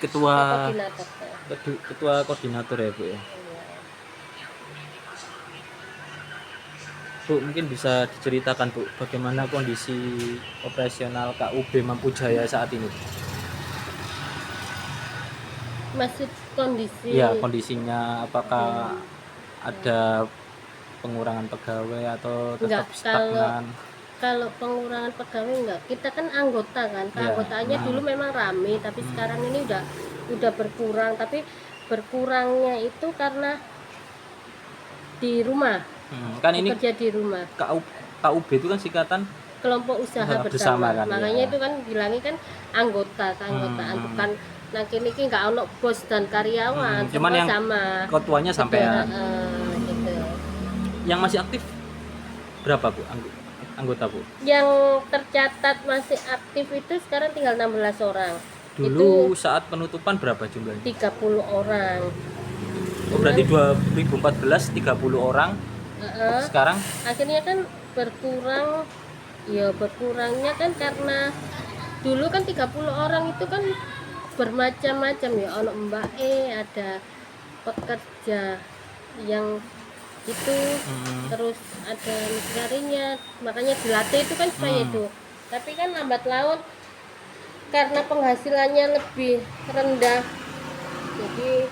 ketua koordinator. ketua koordinator ya Bu ya. Bu, mungkin bisa diceritakan Bu, bagaimana kondisi operasional KUB Mampu Jaya saat ini? Maksud kondisi Ya, kondisinya apakah ada pengurangan pegawai atau enggak, tetap kalau stagnan? kalau pengurangan pegawai enggak, kita kan anggota kan, Ya, keanggotaannya dulu memang rame, tapi sekarang ini udah berkurang, tapi berkurangnya itu karena di rumah, Kan ini bekerja di rumah, KUB itu kan singkatan kelompok usaha bersama bersama, kan makanya ya. itu kan bilangnya kan anggota, keanggotaan, bukan nah kini nggak ono bos dan karyawan, Cuman semua yang sama ketuanya bendera, sampean. gitu. Yang masih aktif berapa Bu anggota Bu? Yang tercatat masih aktif itu sekarang tinggal 16 orang. Dulu Itu saat penutupan berapa jumlahnya? 30 orang. Oh, berarti 2014 30 orang. Sekarang Akhirnya kan berkurang, ya berkurangnya kan karena dulu kan 30 orang itu kan bermacam-macam ya, ono Mbak ada pekerja yang itu, terus ada mucikarinya, makanya dilatih itu kan supaya itu. Tapi kan lambat laun karena penghasilannya lebih rendah, jadi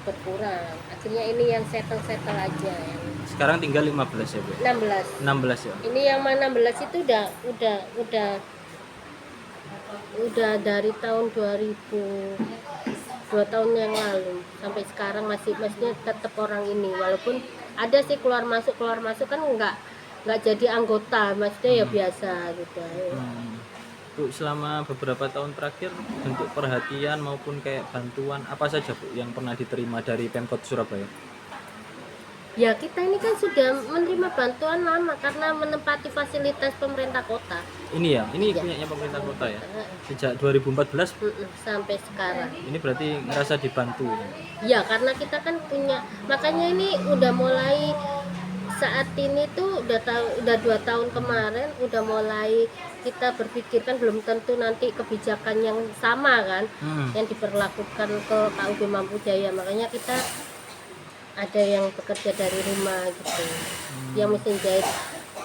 berkurang. Akhirnya ini yang settle aja yang sekarang tinggal 15 ya Bu? 16. 16 ya? Ini yang mana 16 itu udah dari tahun 2000, 2 tahun yang lalu sampai sekarang maksudnya tetap orang ini, walaupun ada sih keluar masuk kan nggak jadi anggota, maksudnya ya biasa gitu. Bu, selama beberapa tahun terakhir bentuk perhatian maupun kayak bantuan apa saja Bu yang pernah diterima dari Pemkot Surabaya? Ya kita ini kan sudah menerima bantuan lama karena menempati fasilitas pemerintah kota. Ini ya, ini punyanya pemerintah kota ya? Sejak 2014 sampai sekarang. ini berarti ngerasa dibantu? Ya karena kita kan punya, makanya ini udah mulai saat ini tuh udah 2 tahun kemarin udah mulai kita berpikir, kan belum tentu nanti kebijakan yang sama kan yang diberlakukan ke KUB Mampu Jaya, makanya kita ada yang bekerja dari rumah gitu, yang mesin jahit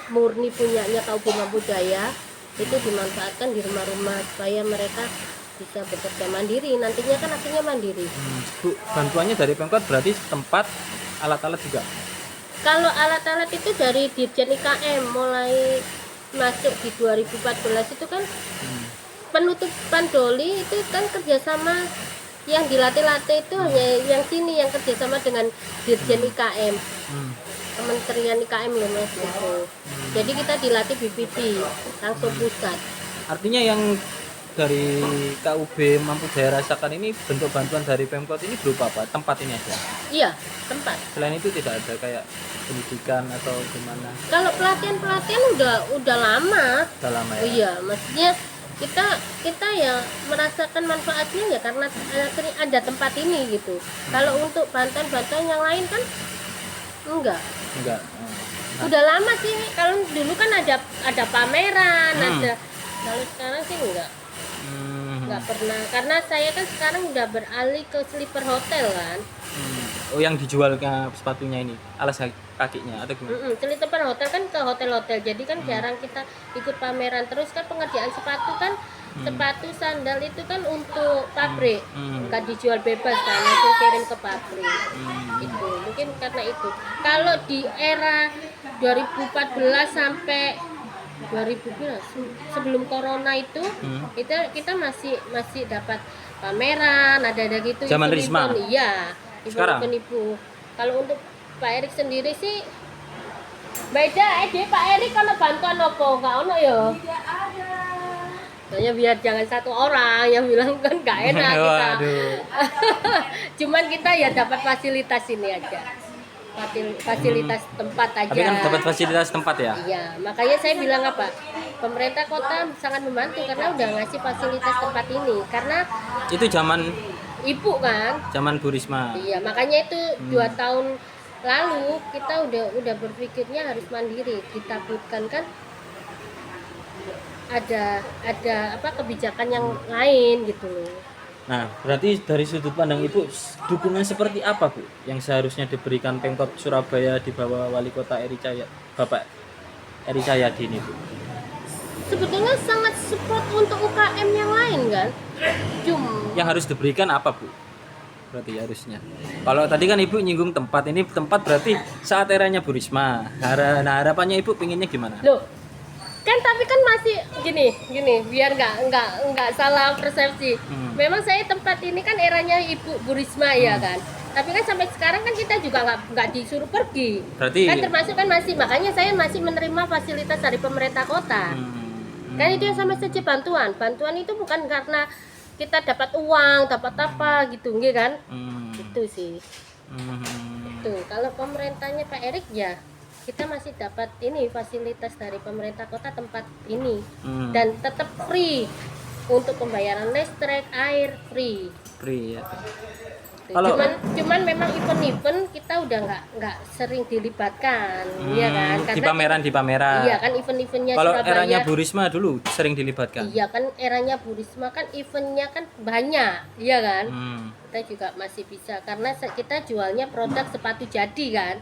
murni punyanya KUB Mampu Jaya itu dimanfaatkan di rumah-rumah supaya mereka bisa bekerja mandiri, nantinya kan akhirnya mandiri. Bu, bantuannya dari Pemkot berarti tempat, alat-alat juga? Kalau alat-alat itu dari Dirjen IKM mulai masuk di 2014 itu kan penutupan doli itu kan kerjasama, yang dilatih-latih itu hanya yang sini yang kerjasama dengan Dirjen IKM, Kementerian IKM loh Mas gitu. Jadi kita dilatih BPD langsung pusat. Artinya yang dari KUB Mampu Jaya rasakan ini bentuk bantuan dari Pemkot ini berupa apa? Tempat ini aja? Iya, tempat. Selain itu tidak ada kayak pendidikan atau gimana? Kalau pelatihan udah lama. Udah lama ya? Iya, maksudnya kita ya merasakan manfaatnya ya karena ada tempat ini gitu. Kalau untuk bantuan yang lain kan enggak. Udah lama sih. Kalau dulu kan ada pameran, ada. Kalau sekarang sih enggak pernah, karena saya kan sekarang udah beralih ke sleeper hotel kan. Oh, yang dijualnya sepatunya ini, alas kakinya atau gimana? Sleeper hotel kan ke hotel-hotel, jadi kan jarang kita ikut pameran. Terus kan pengerjaan sepatu kan, sepatu sandal itu kan untuk pabrik, nggak dijual bebas kan, langsung kirim ke pabrik. Itu mungkin karena itu. Kalau di era 2014 sampai 2000 sebelum corona itu kita masih dapat pameran, ada gitu. Zaman Risma? Iya, sekarang penipu. Kalau untuk Pak Erik sendiri sih beda. Pak Erik kalau bantuan apa nggak ono ya? Tidak ada. Soalnya biar jangan satu orang yang bilang kan nggak enak kita. Cuman kita ya dapat fasilitas ini aja. Fasilitas tempat aja. Tapi kan dapat fasilitas tempat ya? Iya, makanya saya bilang apa? Pemerintah kota sangat membantu karena udah ngasih fasilitas tempat ini. Karena itu zaman Ibu kan? Zaman Bu Risma. Iya, makanya itu 2 tahun lalu kita udah berpikirnya harus mandiri. Ditakutkan kan ada apa kebijakan yang lain gitu loh. Nah, berarti dari sudut pandang Ibu, dukungan seperti apa, Bu, yang seharusnya diberikan Pemkot Surabaya di bawah Wali Kota Eri Caya, Bapak Eri Cahyadi ini, Bu? Sebetulnya sangat support untuk UKM yang lain kan. Yang harus diberikan apa, Bu? Berarti harusnya. Kalau tadi kan Ibu nyinggung tempat, ini tempat berarti saat eranya Bu Risma. Nah, harapannya Ibu pinginnya gimana? Loh, kan tapi kan masih gini biar nggak salah persepsi. Memang saya tempat ini kan eranya Ibu Bu Risma ya kan, tapi kan sampai sekarang kan kita juga nggak disuruh pergi. Berarti Kan termasuk kan masih, makanya saya masih menerima fasilitas dari pemerintah kota. Kan itu yang sama saja bantuan itu bukan karena kita dapat uang, dapat apa gitu, enggak kan? Itu sih. Tuh, kalau pemerintahnya Pak Erik ya kita masih dapat ini fasilitas dari pemerintah kota tempat ini dan tetap free untuk pembayaran listrik, air free. ya. Kalau cuman memang event-event kita udah nggak sering dilibatkan, ya kan? Karena di pameran. Iya kan event-eventnya Kalau Surabaya. eranya Bu Risma dulu sering dilibatkan. Iya kan eranya Bu Risma kan eventnya kan banyak, iya kan? Kita juga masih bisa karena kita jualnya produk sepatu jadi kan.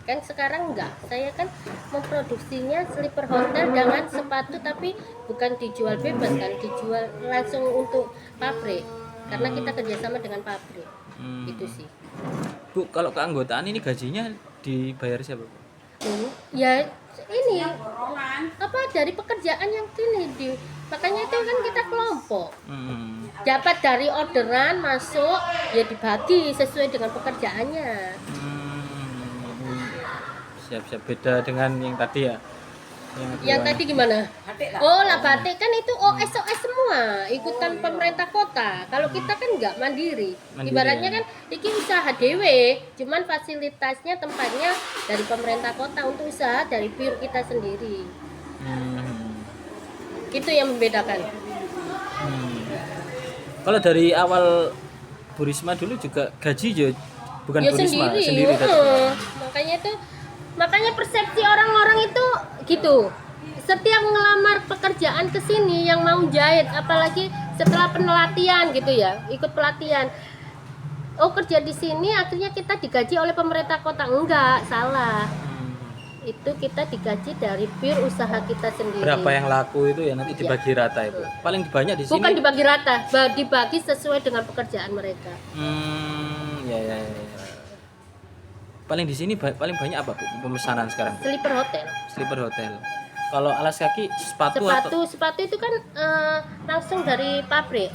Kan sekarang enggak, saya kan memproduksinya sleeper hotel dengan sepatu tapi bukan dijual bebas kan, dijual langsung untuk pabrik karena kita kerjasama dengan pabrik. Itu sih. Bu, kalau keanggotaan ini gajinya dibayar siapa, Bu? Ya ini apa dari pekerjaan yang ini makanya itu kan kita kelompok. Dapat dari orderan masuk ya dibagi sesuai dengan pekerjaannya. Siap-siap, beda dengan yang tadi ya. Yang tadi gimana? Oh lah batik kan itu OS semua ikutan pemerintah kota. Kalau kita kan nggak mandiri. Ibaratnya kan ini usaha dewe, cuman fasilitasnya tempatnya dari pemerintah kota untuk usaha dari pure kita sendiri. Itu yang membedakan. Kalau dari awal Bu Risma dulu juga gaji ya bukan Ya Bu Risma sendiri. Makanya persepsi orang-orang itu gitu. Setiap ngelamar pekerjaan ke sini yang mau jahit, apalagi setelah pelatihan gitu ya, ikut pelatihan. Oh kerja di sini akhirnya kita digaji oleh pemerintah kota, enggak, salah. Itu kita digaji dari pure usaha kita sendiri. Berapa yang laku itu ya nanti dibagi rata itu. Paling banyak di sini. Bukan dibagi rata, dibagi sesuai dengan pekerjaan mereka. Ya. Paling di sini paling banyak apa, Bu, pemesanan sekarang? Sleeper hotel. Kalau alas kaki sepatu itu kan langsung dari pabrik.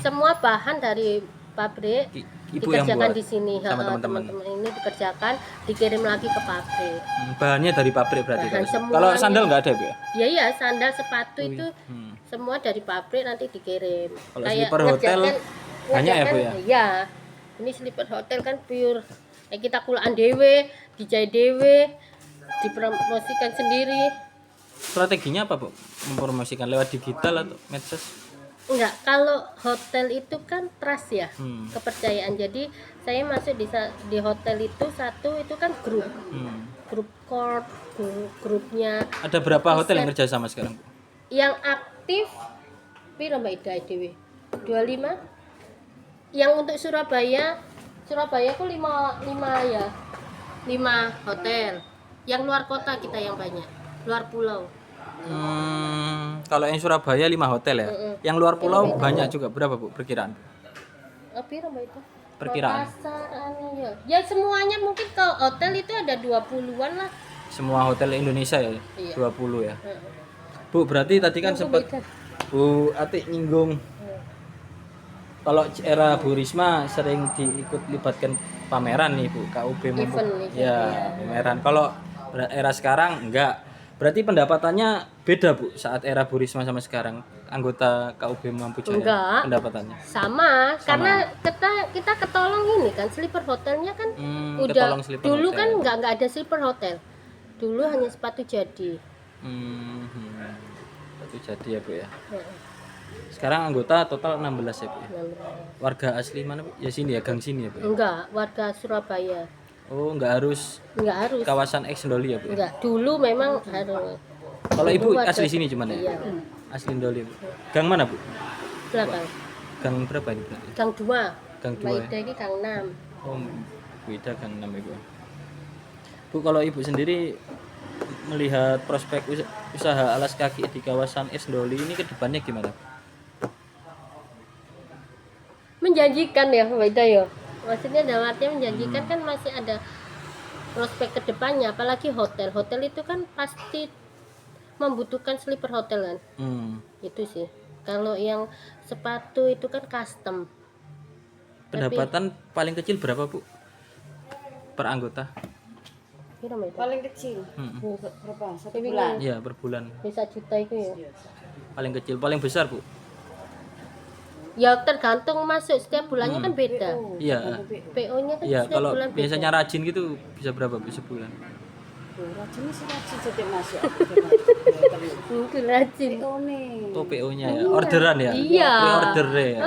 Semua bahan dari pabrik Ibu dikerjakan yang buat di sini. sama teman-teman Ini dikerjakan, dikirim lagi ke pabrik. Bahannya dari pabrik berarti. Semuanya. Kalau sandal nggak ada, Bu ya? Iya, sandal, sepatu itu semua dari pabrik nanti dikirim. Kalau sleeper hotel banyak ya, Bu ya? Iya. Ini sleeper hotel kan pure. Kita kulaan dewe, dijahit dewe, dipromosikan sendiri. Strateginya apa, Bu? Mempromosikan lewat digital atau medsos? Enggak, kalau hotel itu kan trust ya, kepercayaan. Jadi saya masuk di hotel itu satu itu kan grup court, grupnya. Ada berapa hotel yang kerja sama sekarang, Bu? Yang aktif piro Mbak Ida dewe? 25. Yang untuk Surabaya ku 5 ya. 5 hotel. Yang luar kota kita yang banyak, luar pulau. Kalau yang Surabaya 5 hotel ya. Yang luar pulau banyak juga. Berapa, Bu, perkiraan? Piro Mbak itu? Perkiraan. Ya. Ya semuanya mungkin ke hotel itu ada 20-an lah. Semua hotel Indonesia ya? Iya. 20 ya. Bu, berarti tadi kan sempat Bu Ati nyinggung kalau era Bu Risma sering diikut libatkan pameran nih, Bu, KUB Mampu. Ya, pameran. Kalau era sekarang enggak. Berarti pendapatannya beda, Bu, saat era Bu Risma sama sekarang anggota KUB Mampu Jaya. Enggak. Pendapatannya. Sama, karena kita ketolong ini kan sleeper hotelnya kan udah dulu hotel. Kan enggak ada sleeper hotel. Dulu hanya sepatu jadi. Sepatu jadi ya, Bu ya. Sekarang anggota total 16 ya, Bu. Warga asli mana, Bu? Ya sini ya, gang sini ya, Bu. Enggak, warga Surabaya. Oh, enggak harus. Kawasan X Ndoli ya, Bu. Enggak, dulu memang harus. Kalau Ibu asli sini cuman ya? Iya. Asli Ndoli, Bu. Gang mana, Bu? Belakang. Gang berapa ini berarti? Gang 2. Gang Mbak 2 ya? Ida ini Gang 6. Oh, beda gang 6 Ibu. Bu, kalau Ibu sendiri melihat prospek usaha alas kaki di kawasan Esdoli ini ke depannya gimana? Menjanjikan ya Mbak Ida ya. Maksudnya dalam artinya menjanjikan kan masih ada prospek ke depannya, apalagi hotel. Hotel itu kan pasti membutuhkan sleeper hotel kan. Itu sih. Kalau yang sepatu itu kan custom. Pendapatan paling kecil berapa Bu per anggota? Kira Mbak Ida? Paling kecil berapa? 1 bulan. Iya per bulan. Bisa juta itu ya. Paling kecil, paling besar Bu? Ya tergantung masuk setiap bulannya kan beda. Iya. PO-nya kan Iya, setiap kalau bulan beda. biasanya rajin gitu bisa berapa Bu sebulan? Rajinnya sih rajin setiap masuk. Mungkin rajin. Oh nih. Oh PO-nya ya, orderan ya? Iya. Pre-order ya?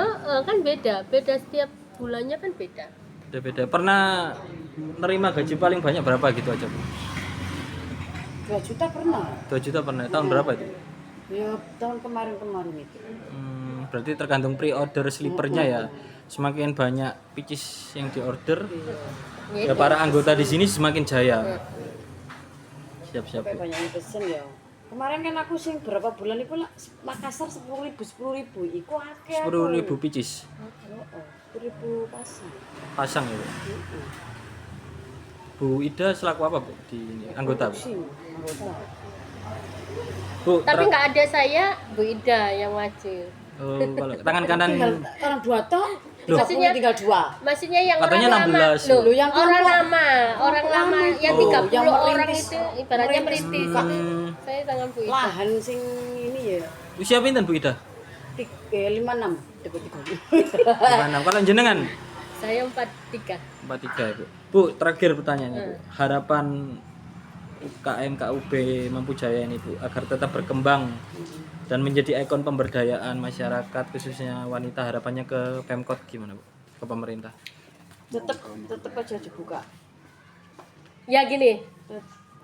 Kan beda setiap bulannya kan beda. Beda-beda. Pernah nerima gaji paling banyak berapa gitu aja Bu? 2 juta pernah. 2 juta pernah. Tahun berapa itu? Ya tahun kemarin itu. Berarti tergantung pre-order sleepernya ya. Semakin banyak picis yang diorder, ya para anggota di sini semakin jaya. Siap-siap. Sampai Bu. banyak yang pesen ya. Kemarin kan aku sing berapa bulan itu lah Makassar 10.000 iku akeh. 10.000 picis 10.000 pasang. pasang ya Bu. Bu Ida selaku apa Bu di ini? Anggota Bu? Sing anggota. Bu, Tapi nggak ada saya, Bu Ida yang maju. kalau tangan kanan Tinggal orang 2 toh. Loh. Tinggal 2. Maksudnya yang Katanya orang lama, 16. loh, Loh, yang orang kelompok- orang lama yang Oh, 30 yang orang merintis- itu ibaratnya merintis merintis. buka. Saya tangan Bu Ida. Lahan sing ini ya. usia pinten Bu Ida? 56 dapat 30. Mana? Kalau jenengan? Saya 43. 43 ya, Bu. Bu, terakhir pertanyaannya Bu. Harapan UKM KUB Mampu Jaya ini Bu agar tetap berkembang dan menjadi ikon pemberdayaan masyarakat khususnya wanita, harapannya ke Pemkot gimana Bu? Ke pemerintah. tetep aja dibuka. Ya gini,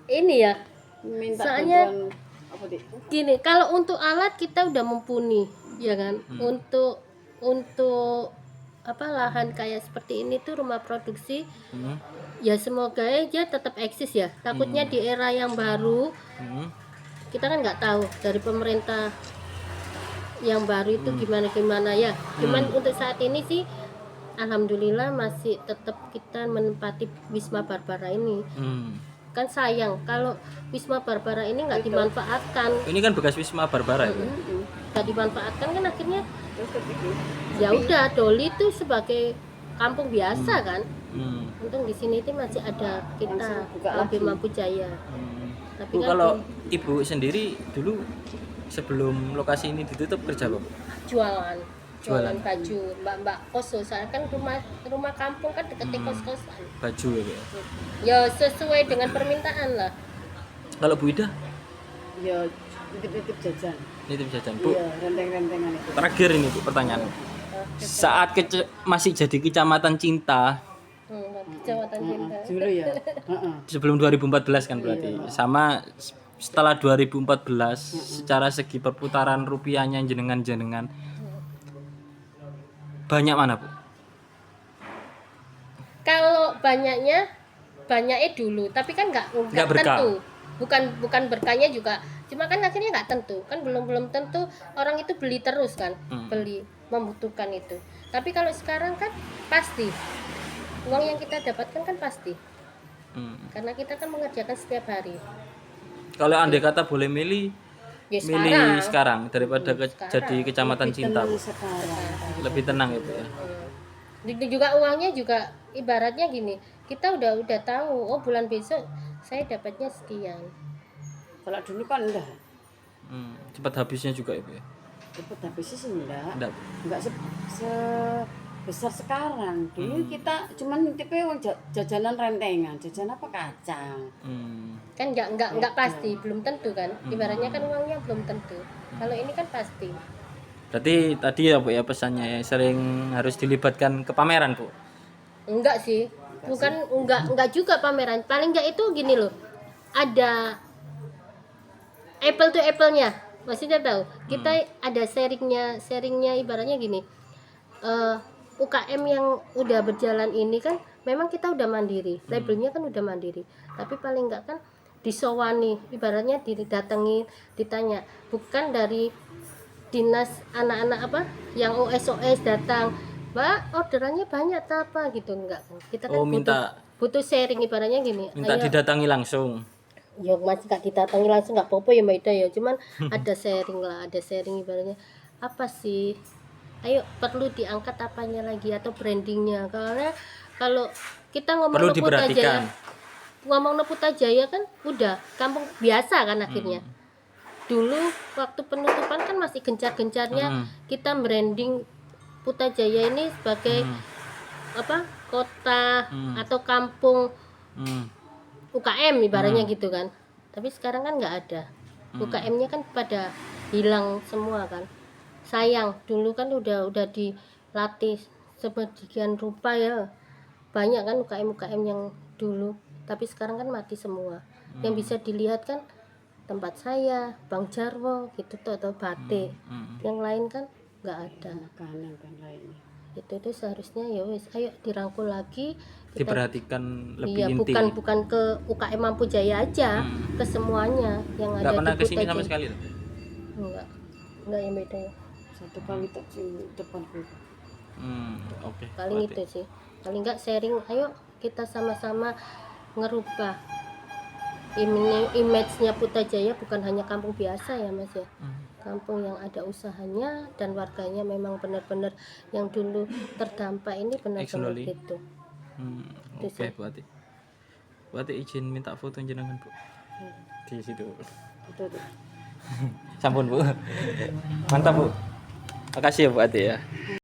ini ya. Minta Soalnya- bantuan apa Dik? Gini, kalau untuk alat kita udah mumpuni, ya kan? Untuk apa lahan kayak seperti ini tuh rumah produksi, ya semoga aja tetap eksis ya. Takutnya di era yang baru kita kan nggak tahu dari pemerintah yang baru itu gimana ya. Cuman untuk saat ini sih alhamdulillah masih tetap kita menempati Wisma Barbara ini. Kan sayang kalau Wisma Barbara ini nggak dimanfaatkan. Ini kan bekas Wisma Barbara ya Bu? Nggak dimanfaatkan kan akhirnya Terus kepikir. ya udah Doli itu sebagai kampung biasa kan. Untung di sini itu masih ada kita Langsung buka lebih lagi. mampu jaya. Tapi Bu, kan kalau Ibu sendiri dulu sebelum lokasi ini ditutup kerja apa Bu? jualan Jualan. baju mbak kos, soalnya kan rumah kampung kan deketnya kos-kosan. Baju ya Bu ya? Ya sesuai dengan permintaan lah. Kalau Bu Ida? Ya titip-titip jajan. Nitip jajan Bu. Iya, renteng-rentengan itu. Terakhir ini Bu pertanyaan. Saat masih jadi Kecamatan Cinta Kecamatan Cinta. Dulu ya. Heeh. sebelum 2014 kan berarti sama setelah 2014 secara segi perputaran rupiahnya jenengan banyak mana Bu? Kalau banyaknya dulu, tapi kan nggak Nggak berkah. tentu. Bukan berkahnya juga. Cuma kan akhirnya nggak tentu. Kan belum tentu orang itu beli terus kan. Beli membutuhkan itu. Tapi kalau sekarang kan pasti. Uang yang kita dapatkan kan pasti. Karena kita kan mengerjakan setiap hari. Kalau andai kata boleh milih Ya milih sekarang daripada jadi Kecamatan Cinta Bu. Sekarang. Lebih tenang itu ya. Itu juga uangnya juga ibaratnya gini. Kita udah tahu, oh bulan besok saya dapatnya sekian. Kalau dulu kan enggak. Cepat habisnya juga itu ya. Cepet habisnya sih enggak. Enggak. Enggak sebesar sekarang. Dulu kita cuman nitipnya uang jajanan rentengan, jajan apa kacang. Kan nggak pasti, belum tentu kan. Ibaratnya kan uangnya belum tentu. Kalau ini kan pasti. Berarti tadi ya Bu ya pesannya ya sering harus dilibatkan ke pameran Bu. Enggak sih. Bukan enggak juga pameran. Paling enggak itu gini loh. Ada apple to apple-nya. Maksudnya tahu. Kita ada sharingnya ibaratnya gini. UKM yang udah berjalan ini kan memang kita udah mandiri, labelnya kan udah mandiri, tapi paling enggak kan disowani, ibaratnya didatangi, ditanya, bukan dari dinas anak-anak apa yang OS datang, Mbak orderannya banyak tak apa gitu, enggak kan, kita kan Oh, minta butuh sharing, ibaratnya gini, minta ayo didatangi langsung. ya masih nggak didatangi langsung nggak apa-apa ya Mbak Ida ya, cuman ada sharing lah, ada sharing ibaratnya apa sih, ayo perlu diangkat apanya lagi atau brandingnya, karena kalau kita ngomong Perlu no diperhatikan. ngomong no Putrajaya kan udah kampung biasa kan akhirnya. Dulu waktu penutupan kan masih gencar-gencarnya kita branding Putrajaya ini sebagai apa, kota atau kampung UKM ibaratnya gitu kan, tapi sekarang kan nggak ada, UKM-nya kan pada hilang semua kan, sayang. Dulu kan udah dilatih sedemikian rupa ya, banyak kan UKM yang dulu, tapi sekarang kan mati semua. Yang bisa dilihat kan tempat saya, Bang Jarwo gitu tuh, atau batik, yang lain kan nggak ada. Makanan dan lainnya. Itu seharusnya ya wes, ayo dirangkul lagi, kita Diperhatikan lebih iya, inti. bukan ke UKM Mampu Jaya aja, ke semuanya yang Nggak ada pernah di kesini sama Putrajaya. sekali loh. Enggak yang beda ya. Satu kali tak di depan gue. Oke. Paling berarti. itu sih. Paling enggak sharing, ayo kita sama-sama ngerubah image-nya Putrajaya, bukan hanya kampung biasa ya Mas ya. Kampung yang ada usahanya dan warganya memang benar-benar yang dulu terdampak ini benar-benar Ex-Loli. gitu. Oke, berarti izin minta foto jenengan Bu. Di situ. Itu tuh. Sampun Bu. Mantap Bu. Makasih ya Bu Ati ya.